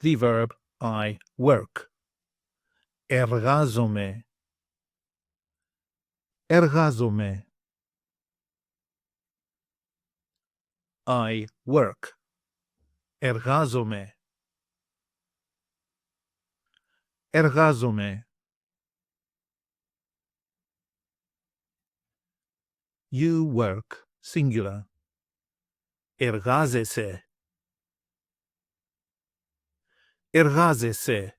the verb I work. Εργάζομαι. Εργάζομαι. I work. Εργάζομαι. Εργάζομαι. You work, singular. Εργάζεσαι. Εργάζεσαι.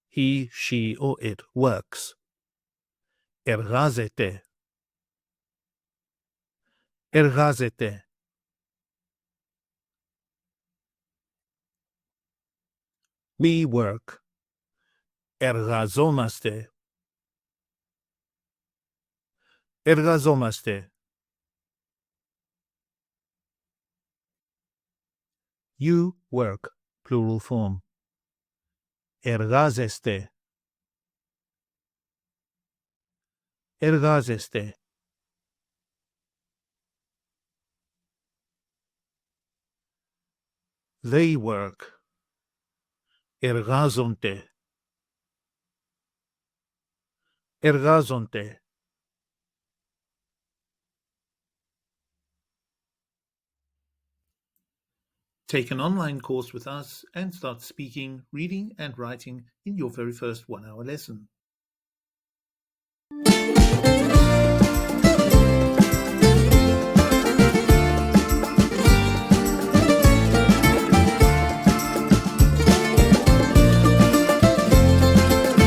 He, she, or it works. Εργάζεται. Εργάζεται. We work. Εργαζόμαστε. Εργαζόμαστε. You work, plural form. Εργάζεστε. Εργάζεστε. They work. Εργάζονται. Εργάζονται. Take an online course with us and start speaking, reading, and writing in your very first 1-hour lesson.